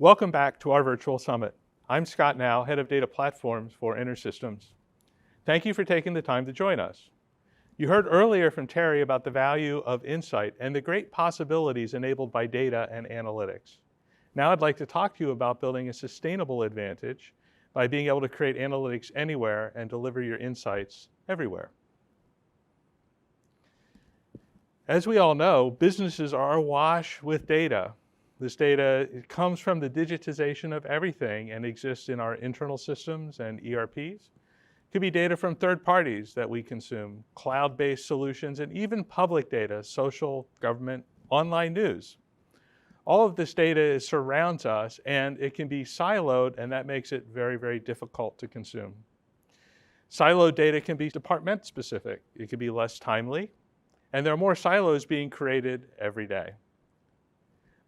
Welcome back to our virtual summit. I'm Scott Gnau, Head of Data Platforms for InterSystems. Thank you for taking the time to join us. You heard earlier from Terry about the value of insight and the great possibilities enabled by data and analytics. Now I'd like to talk to you about building a sustainable advantage by being able to create analytics anywhere and deliver your insights everywhere. As we all know, businesses are awash with data. This data comes from the digitization of everything and exists in our internal systems and ERPs. It could be data from third parties that we consume, cloud-based solutions, and even public data, social, government, online news. All of this data surrounds us, and it can be siloed, and that makes it very, very difficult to consume. Siloed data can be department-specific. It can be less timely, and there are more silos being created every day.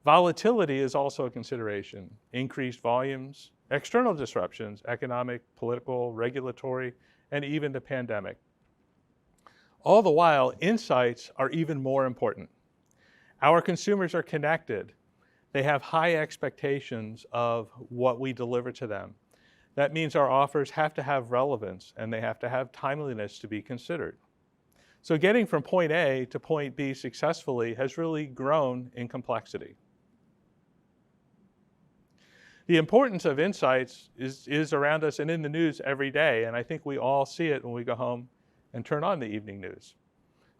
Volatility is also a consideration. Increased volumes, external disruptions, economic, political, regulatory, and even the pandemic. All the while, insights are even more important. Our consumers are connected. They have high expectations of what we deliver to them. That means our offers have to have relevance and they have to have timeliness to be considered. So getting from point A to point B successfully has really grown in complexity. The importance of insights is around us and in the news every day, and I think we all see it when we go home and turn on the evening news.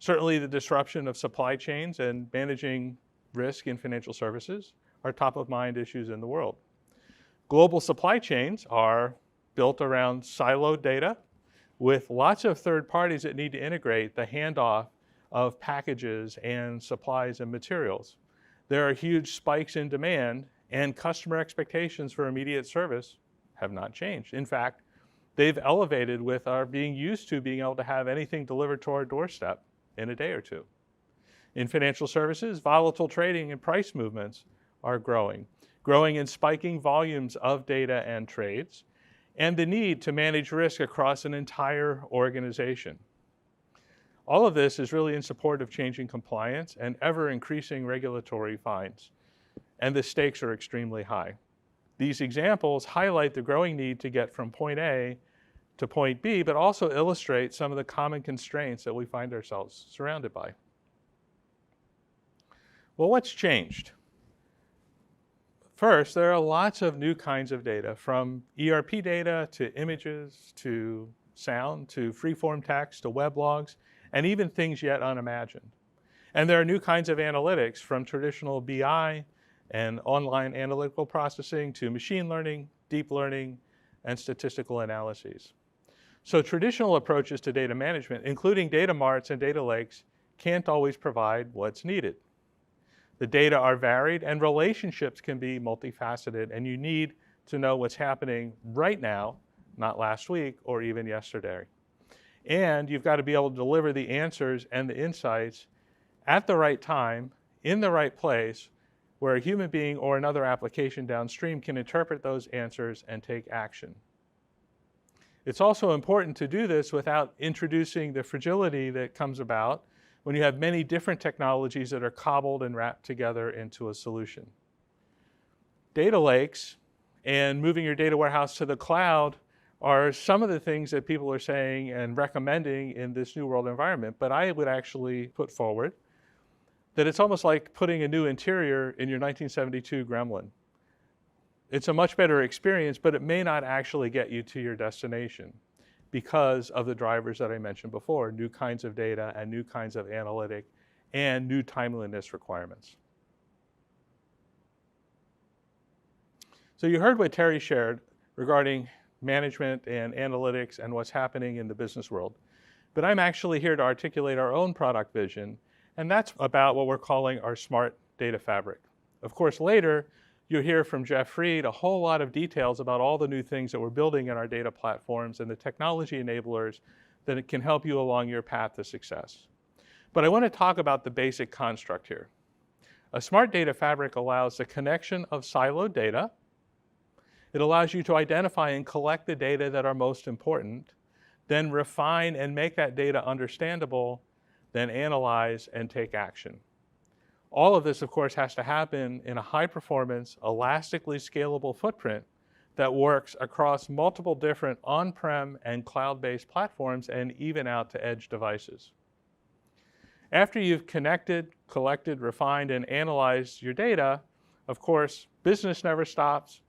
Certainly the disruption of supply chains and managing risk in financial services are top of mind issues in the world. Global supply chains are built around siloed data with lots of third parties that need to integrate the handoff of packages and supplies and materials. There are huge spikes in demand, and customer expectations for immediate service have not changed. In fact, they've elevated with our being used to being able to have anything delivered to our doorstep in a day or two. In financial services, volatile trading and price movements are growing in spiking volumes of data and trades, and the need to manage risk across an entire organization. All of this is really in support of changing compliance and ever-increasing regulatory fines, and the stakes are extremely high. These examples highlight the growing need to get from point A to point B, but also illustrate some of the common constraints that we find ourselves surrounded by. Well, what's changed? First, there are lots of new kinds of data, from ERP data to images to sound to free-form text to weblogs, and even things yet unimagined. And there are new kinds of analytics, from traditional BI and online analytical processing to machine learning, deep learning, and statistical analyses. So traditional approaches to data management, including data marts and data lakes, can't always provide what's needed. The data are varied and relationships can be multifaceted, and you need to know what's happening right now, not last week or even yesterday. And you've got to be able to deliver the answers and the insights at the right time, in the right place, where a human being or another application downstream can interpret those answers and take action. It's also important to do this without introducing the fragility that comes about when you have many different technologies that are cobbled and wrapped together into a solution. Data lakes and moving your data warehouse to the cloud are some of the things that people are saying and recommending in this new world environment, but I would actually put forward that it's almost like putting a new interior in your 1972 Gremlin. It's a much better experience, but it may not actually get you to your destination because of the drivers that I mentioned before, new kinds of data and new kinds of analytic and new timeliness requirements. So you heard what Terry shared regarding management and analytics and what's happening in the business world. But I'm actually here to articulate our own product vision, and that's about what we're calling our smart data fabric. Of course, later, you'll hear from Jeff Fried a whole lot of details about all the new things that we're building in our data platforms and the technology enablers that it can help you along your path to success. But I want to talk about the basic construct here. A smart data fabric allows the connection of siloed data. It allows you to identify and collect the data that are most important, then refine and make that data understandable, then analyze and take action. All of this, of course, has to happen in a high-performance, elastically scalable footprint that works across multiple different on-prem and cloud-based platforms and even out to edge devices. After you've connected, collected, refined, and analyzed your data, of course, business never stops,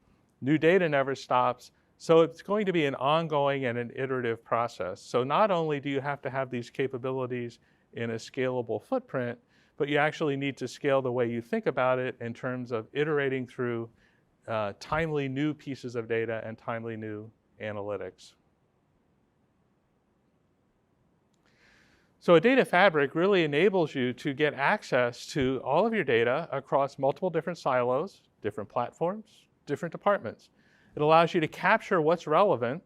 new data never stops, so it's going to be an ongoing and an iterative process. So not only do you have to have these capabilities in a scalable footprint, but you actually need to scale the way you think about it in terms of iterating through timely new pieces of data and timely new analytics. So a data fabric really enables you to get access to all of your data across multiple different silos, different platforms, different departments. It allows you to capture what's relevant.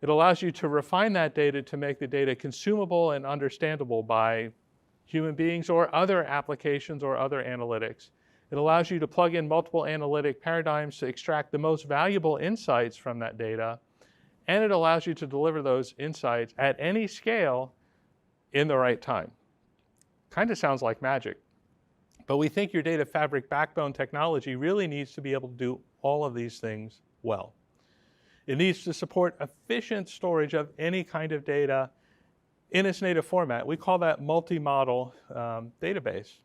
It allows you to refine that data to make the data consumable and understandable by human beings or other applications or other analytics. It allows you to plug in multiple analytic paradigms to extract the most valuable insights from that data, and it allows you to deliver those insights at any scale in the right time. Kind of sounds like magic, but we think your data fabric backbone technology really needs to be able to do all of these things well. It needs to support efficient storage of any kind of data in its native format. We call that multi-model database.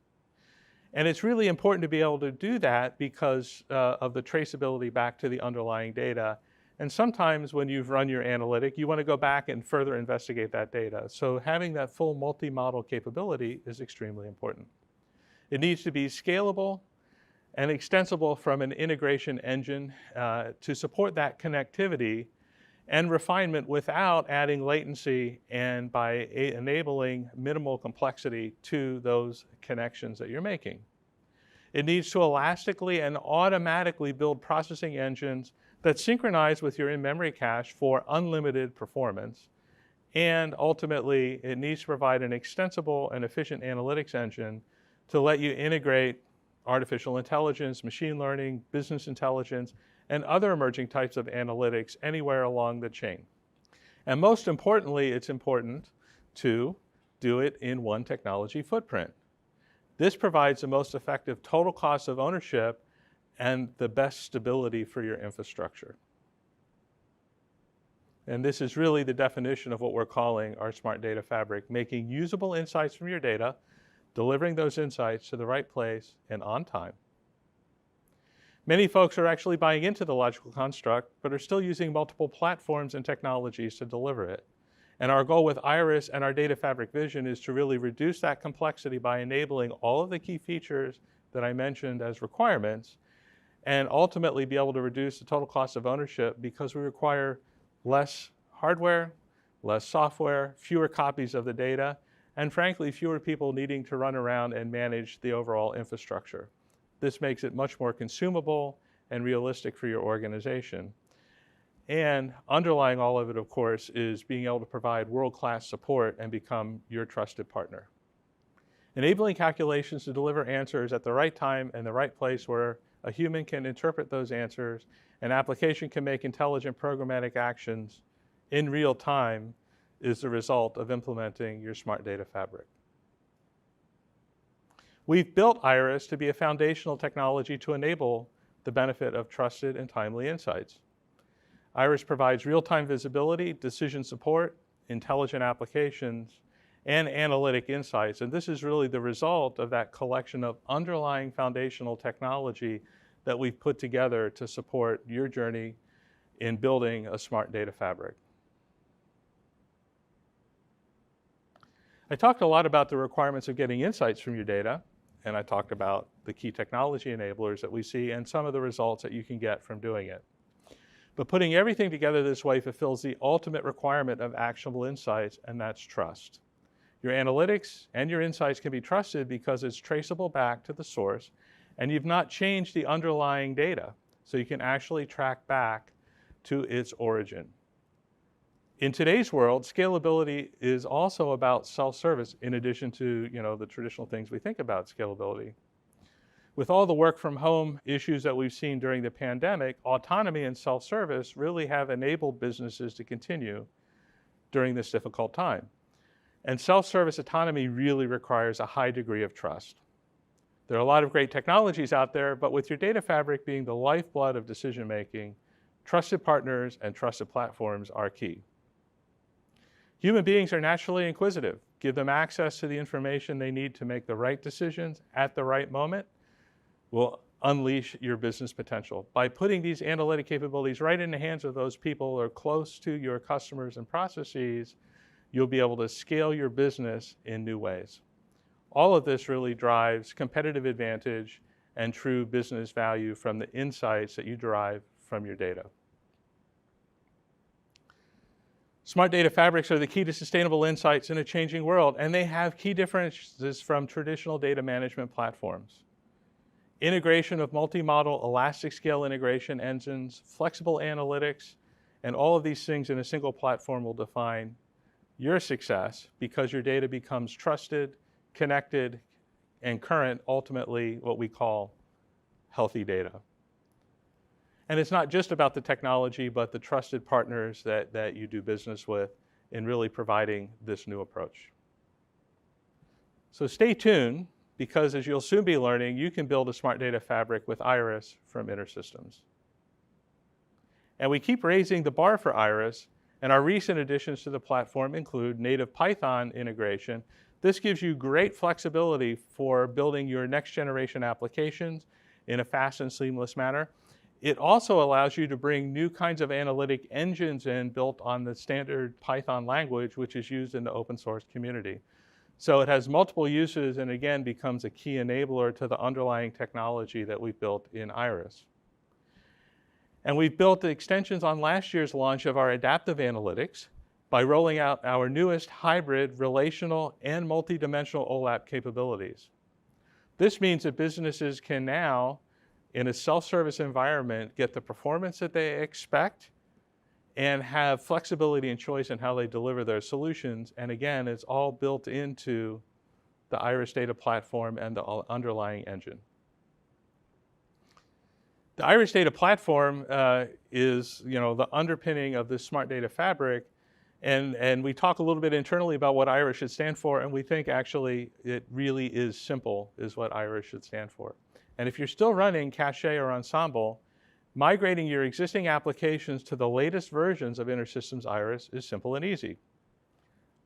And it's really important to be able to do that because of the traceability back to the underlying data. And sometimes when you've run your analytic, you want to go back and further investigate that data. So having that full multi-model capability is extremely important. It needs to be scalable and extensible from an integration engine to support that connectivity and refinement without adding latency and by enabling minimal complexity to those connections that you're making. It needs to elastically and automatically build processing engines that synchronize with your in-memory cache for unlimited performance. And ultimately, it needs to provide an extensible and efficient analytics engine to let you integrate artificial intelligence, machine learning, business intelligence, and other emerging types of analytics anywhere along the chain. And most importantly, it's important to do it in one technology footprint. This provides the most effective total cost of ownership and the best stability for your infrastructure. And this is really the definition of what we're calling our smart data fabric, making usable insights from your data, delivering those insights to the right place and on time. Many folks are actually buying into the logical construct, but are still using multiple platforms and technologies to deliver it. And our goal with Iris and our data fabric vision is to really reduce that complexity by enabling all of the key features that I mentioned as requirements, and ultimately be able to reduce the total cost of ownership because we require less hardware, less software, fewer copies of the data, and frankly, fewer people needing to run around and manage the overall infrastructure. This makes it much more consumable and realistic for your organization. And underlying all of it, of course, is being able to provide world-class support and become your trusted partner. Enabling calculations to deliver answers at the right time and the right place where a human can interpret those answers, an application can make intelligent programmatic actions in real time is the result of implementing your smart data fabric. We've built Iris to be a foundational technology to enable the benefit of trusted and timely insights. Iris provides real-time visibility, decision support, intelligent applications, and analytic insights. And this is really the result of that collection of underlying foundational technology that we've put together to support your journey in building a smart data fabric. I talked a lot about the requirements of getting insights from your data, and I talked about the key technology enablers that we see and some of the results that you can get from doing it. But putting everything together this way fulfills the ultimate requirement of actionable insights, and that's trust. Your analytics and your insights can be trusted because it's traceable back to the source, and you've not changed the underlying data, so you can actually track back to its origin. In today's world, scalability is also about self-service in addition to the traditional things we think about scalability. With all the work from home issues that we've seen during the pandemic, autonomy and self-service really have enabled businesses to continue during this difficult time. And self-service autonomy really requires a high degree of trust. There are a lot of great technologies out there, but with your data fabric being the lifeblood of decision making, trusted partners and trusted platforms are key. Human beings are naturally inquisitive. Give them access to the information they need to make the right decisions at the right moment will unleash your business potential. By putting these analytic capabilities right in the hands of those people who are close to your customers and processes, you'll be able to scale your business in new ways. All of this really drives competitive advantage and true business value from the insights that you derive from your data. Smart data fabrics are the key to sustainable insights in a changing world, and they have key differences from traditional data management platforms. Integration of multi-model elastic scale integration engines, flexible analytics, and all of these things in a single platform will define your success because your data becomes trusted, connected, and current, ultimately what we call healthy data. And it's not just about the technology, but the trusted partners that you do business with in really providing this new approach. So stay tuned, because as you'll soon be learning, you can build a smart data fabric with Iris from InterSystems. And we keep raising the bar for Iris, and our recent additions to the platform include native Python integration. This gives you great flexibility for building your next generation applications in a fast and seamless manner. It also allows you to bring new kinds of analytic engines in built on the standard Python language, which is used in the open source community. So it has multiple uses and again becomes a key enabler to the underlying technology that we've built in Iris. And we've built the extensions on last year's launch of our adaptive analytics by rolling out our newest hybrid relational and multidimensional OLAP capabilities. This means that businesses can now, in a self-service environment, get the performance that they expect and have flexibility and choice in how they deliver their solutions. And again, it's all built into the Iris data platform and the underlying engine. The Iris data platform is the underpinning of this smart data fabric. And we talk a little bit internally about what Iris should stand for, and we think actually it really is simple, is what Iris should stand for. And if you're still running Cache or Ensemble, migrating your existing applications to the latest versions of InterSystems Iris is simple and easy.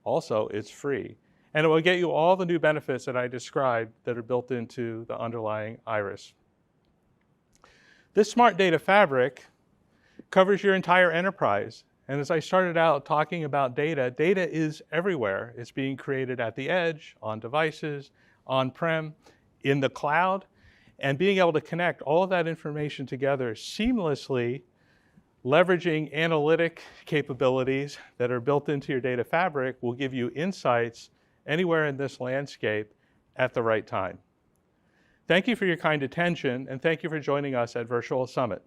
Also, it's free. And it will get you all the new benefits that I described that are built into the underlying Iris. This smart data fabric covers your entire enterprise. And as I started out talking about data, data is everywhere. It's being created at the edge, on devices, on-prem, in the cloud. And being able to connect all of that information together seamlessly, leveraging analytic capabilities that are built into your data fabric will give you insights anywhere in this landscape at the right time. Thank you for your kind attention, and thank you for joining us at Virtual Summit.